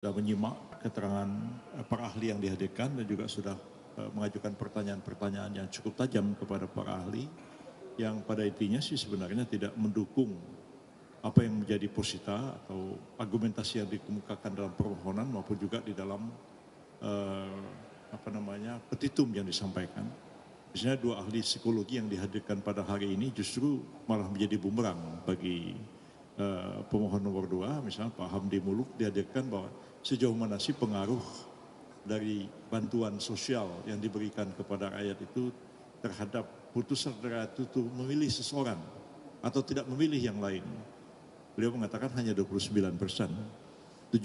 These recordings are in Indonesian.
sudah menyimak keterangan para ahli yang dihadirkan dan juga sudah mengajukan pertanyaan-pertanyaan yang cukup tajam kepada para ahli yang pada intinya sih sebenarnya tidak mendukung apa yang menjadi posita atau argumentasi yang dikemukakan dalam permohonan maupun juga di dalam petitum yang disampaikan. Misalnya dua ahli psikologi yang dihadirkan pada hari ini justru malah menjadi bumerang bagi pemohon nomor 2, misalnya Pak Hamdi Muluk dihadirkan bahwa sejauh mana sih pengaruh dari bantuan sosial yang diberikan kepada rakyat itu terhadap putusan rakyat itu memilih seseorang atau tidak memilih yang lain. Beliau mengatakan hanya 29%, 71%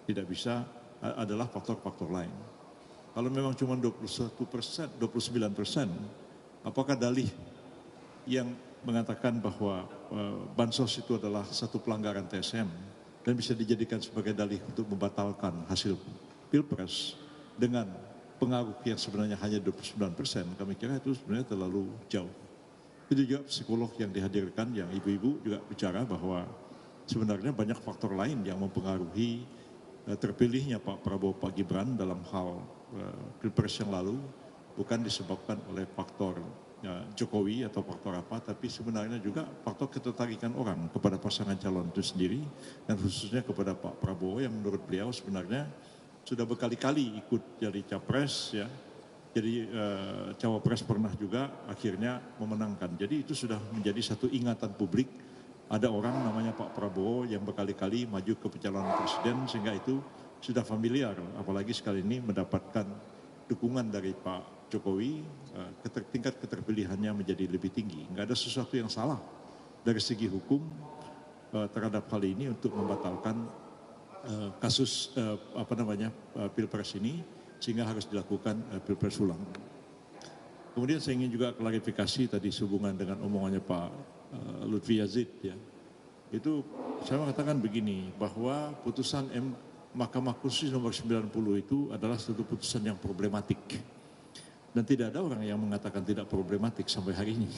tidak bisa adalah faktor-faktor lain. Kalau memang cuma 21%, 29%, apakah dalih yang mengatakan bahwa bansos itu adalah satu pelanggaran TSM dan bisa dijadikan sebagai dalih untuk membatalkan hasil Pilpres dengan pengaruh yang sebenarnya hanya 29%, kami kira itu sebenarnya terlalu jauh. Itu juga psikolog yang dihadirkan, yang ibu-ibu juga bicara bahwa sebenarnya banyak faktor lain yang mempengaruhi terpilihnya Pak Prabowo, Pak Gibran dalam hal Pilpres yang lalu, bukan disebabkan oleh faktor Jokowi atau faktor apa, tapi sebenarnya juga faktor ketertarikan orang kepada pasangan calon itu sendiri, dan khususnya kepada Pak Prabowo yang menurut beliau sebenarnya sudah berkali-kali ikut jadi capres, ya, jadi cawapres pernah juga akhirnya memenangkan. Jadi itu sudah menjadi satu ingatan publik, ada orang namanya Pak Prabowo yang berkali-kali maju ke pencalonan presiden, sehingga itu sudah familiar, apalagi sekali ini mendapatkan dukungan dari Pak Jokowi, tingkat keterpilihannya menjadi lebih tinggi. Nggak ada sesuatu yang salah dari segi hukum terhadap hal ini untuk membatalkan kasus Pilpres ini, sehingga harus dilakukan Pilpres ulang. Kemudian saya ingin juga klarifikasi tadi sehubungan dengan omongannya Pak Lutfi Yazid, ya. Itu saya mengatakan begini, bahwa putusan Mahkamah Konstitusi nomor 90 itu adalah satu putusan yang problematik. Dan tidak ada orang yang mengatakan tidak problematik sampai hari ini.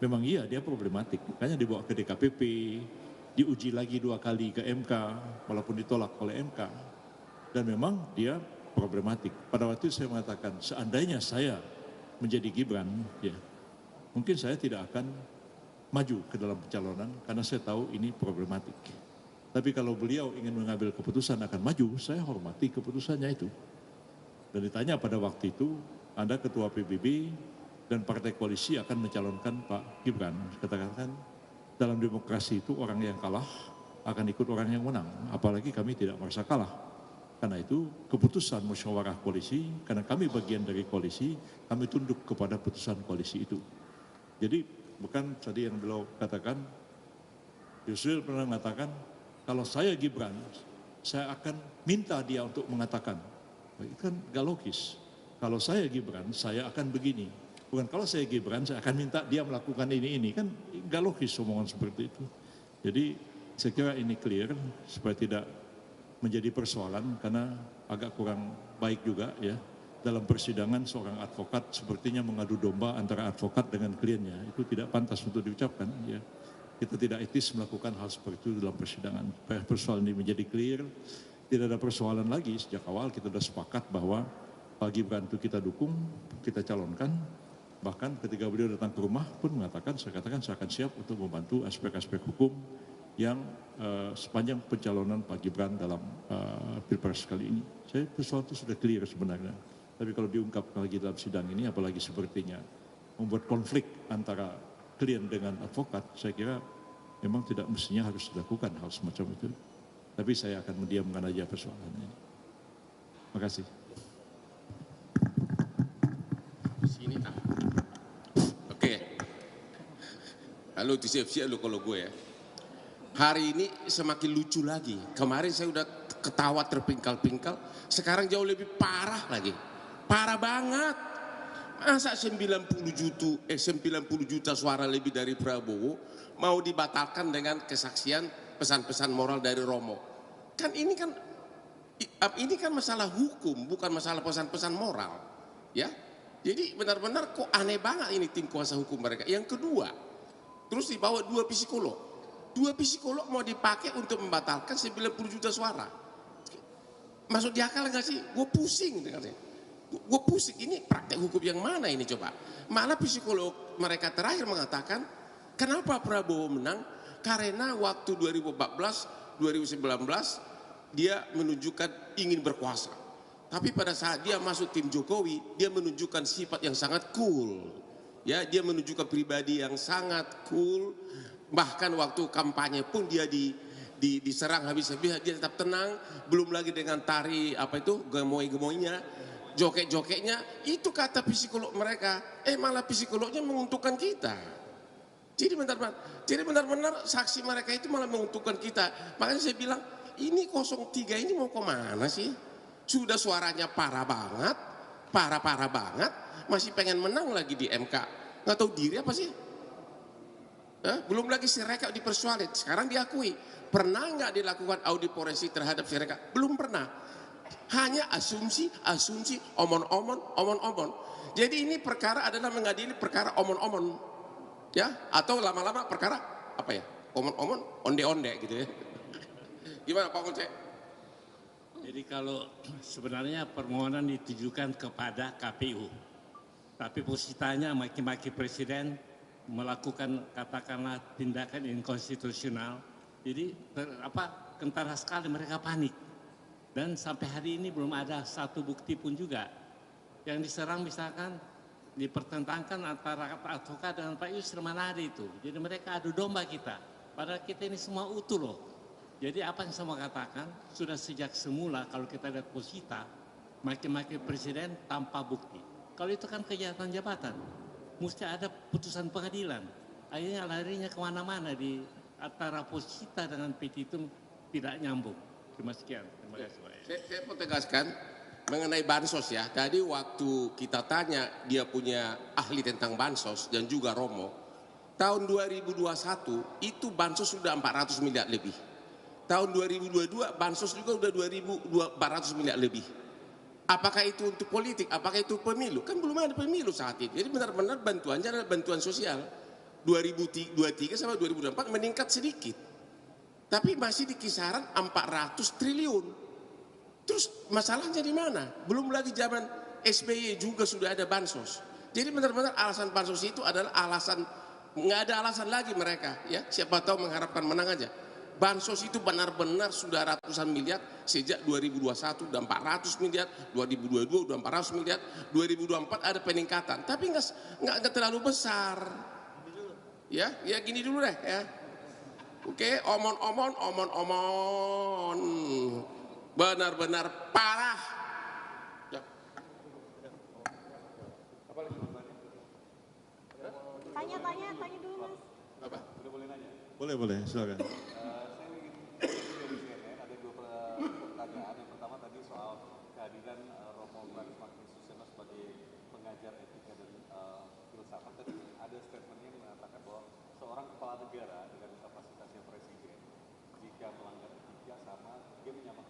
Memang iya, dia problematik. Makanya dibawa ke DKPP, diuji lagi 2 kali ke MK, walaupun ditolak oleh MK. Dan memang dia problematik. Pada waktu itu saya mengatakan, seandainya saya menjadi Gibran, ya, mungkin saya tidak akan maju ke dalam pencalonan karena saya tahu ini problematik. Tapi kalau beliau ingin mengambil keputusan akan maju, saya hormati keputusannya itu. Dan ditanya pada waktu itu, Anda ketua PBB dan partai koalisi akan mencalonkan Pak Gibran. Katakan dalam demokrasi itu orang yang kalah akan ikut orang yang menang. Apalagi kami tidak merasa kalah. Karena itu keputusan musyawarah koalisi, karena kami bagian dari koalisi, kami tunduk kepada putusan koalisi itu. Jadi bukan tadi yang beliau katakan, Yusril pernah mengatakan, kalau saya Gibran, saya akan minta dia untuk mengatakan. Itu kan gak logis. Kalau saya Gibran, saya akan begini. Bukan kalau saya Gibran, saya akan minta dia melakukan ini. Kan gak logis omongan seperti itu. Jadi saya kira ini clear, supaya tidak menjadi persoalan, karena agak kurang baik juga, ya. Dalam persidangan seorang advokat sepertinya mengadu domba antara advokat dengan kliennya. Itu tidak pantas untuk diucapkan, ya. Kita tidak etis melakukan hal seperti itu dalam persidangan. Supaya persoalan ini menjadi clear, tidak ada persoalan lagi. Sejak awal kita sudah sepakat bahwa Pak Gibran itu kita dukung, kita calonkan. Bahkan ketika beliau datang ke rumah pun mengatakan, saya katakan saya akan siap untuk membantu aspek-aspek hukum yang sepanjang pencalonan Pak Gibran dalam Pilpres kali ini. Saya persoalan itu sudah clear sebenarnya. Tapi kalau diungkap lagi dalam sidang ini, apalagi sepertinya membuat konflik antara klien dengan advokat, saya kira memang tidak mestinya harus dilakukan hal semacam itu. Tapi saya akan mendiamkan aja persoalan ini. Terima kasih. Sini tak. Oke. Halo, disiap-siap lo kalau gue ya. Hari ini semakin lucu lagi. Kemarin saya udah ketawa terpingkal-pingkal. Sekarang jauh lebih parah lagi. Parah banget. Masa 90 juta suara lebih dari Prabowo mau dibatalkan dengan kesaksian pesan-pesan moral dari Romo. Kan ini kan masalah hukum, bukan masalah pesan-pesan moral. Ya. Jadi benar-benar kok aneh banget ini tim kuasa hukum mereka. Yang kedua, terus dibawa 2 psikolog. 2 psikolog mau dipakai untuk membatalkan 90 juta suara. Masuk di akal nggak sih? Gue pusing dengarnya. Gue pusing, ini praktek hukum yang mana ini coba? Malah psikolog mereka terakhir mengatakan, kenapa Prabowo menang? Karena waktu 2014, 2019 dia menunjukkan ingin berkuasa. Tapi pada saat dia masuk tim Jokowi, dia menunjukkan sifat yang sangat cool. Ya, dia menunjukkan pribadi yang sangat cool. Bahkan waktu kampanye pun dia diserang habis-habis, dia tetap tenang. Belum lagi dengan tari apa itu gemoy-gemoynya, joget-jogetnya. Itu kata psikolog mereka. Malah psikolognya menguntungkan kita. Jadi benar-benar saksi mereka itu malah menguntungkan kita. Makanya saya bilang, ini 03 ini mau kemana sih? Sudah suaranya parah banget, parah banget, masih pengen menang lagi di MK. Nggak tahu diri apa sih? Belum lagi Sirekap dipersoalkan, sekarang diakui. Pernah nggak dilakukan audit forensik terhadap Sirekap? Belum pernah. Hanya asumsi, omon-omon. Jadi ini perkara adalah mengadili perkara omon-omon. Ya, atau lama-lama perkara apa ya? Omon-omon, onde-onde gitu ya. Gimana Pak Kunce? Jadi kalau sebenarnya permohonan ditujukan kepada KPU, tapi posisinya maki-maki presiden melakukan katakanlah tindakan inkonstitusional. Jadi kentara sekali mereka panik. Dan sampai hari ini belum ada satu bukti pun juga. Yang diserang misalkan dipertentangkan antara advokat dengan Pak Yusril Manadi itu. Jadi mereka adu domba kita. Padahal kita ini semua utuh loh. Jadi apa yang saya mau katakan, sudah sejak semula kalau kita lihat posita, maki-maki presiden tanpa bukti. Kalau itu kan kejahatan jabatan, mesti ada putusan pengadilan. Akhirnya larinya kemana-mana di antara posita dengan petitum tidak nyambung. Terima kasih. Saya mau tegaskan mengenai bansos ya. Tadi waktu kita tanya dia punya ahli tentang bansos dan juga Romo, tahun 2021 itu bansos sudah 400 miliar lebih. Tahun 2022 bansos juga udah 2.400 miliar lebih. Apakah itu untuk politik? Apakah itu pemilu? Kan belum ada pemilu saat ini. Jadi benar-benar bantuannya adalah bantuan sosial. 2023 sampai 2024 meningkat sedikit. Tapi masih di kisaran 400 triliun. Terus masalahnya di mana? Belum lagi zaman SBY juga sudah ada bansos. Jadi benar-benar alasan bansos itu adalah alasan, nggak ada alasan lagi mereka. Ya, siapa tahu mengharapkan menang aja. Bansos itu benar-benar sudah ratusan miliar sejak 2021 udah 400 miliar, 2022 udah 400 miliar, 2024 ada peningkatan, tapi nggak terlalu besar. Ya gini dulu deh ya. Oke, omon-omon, benar-benar parah. Ya. Tanya dulu Mas. Apa? Boleh, silakan. Ada dua pertanyaan. Yang pertama tadi soal kehadiran Romo Magnus Suseno sebagai pengajar etika dan filsafat. Tadi ada statementnya yang mengatakan bahwa seorang kepala negara dengan kapasitasnya presiden, jika melanggar etika sama, dia menyamakan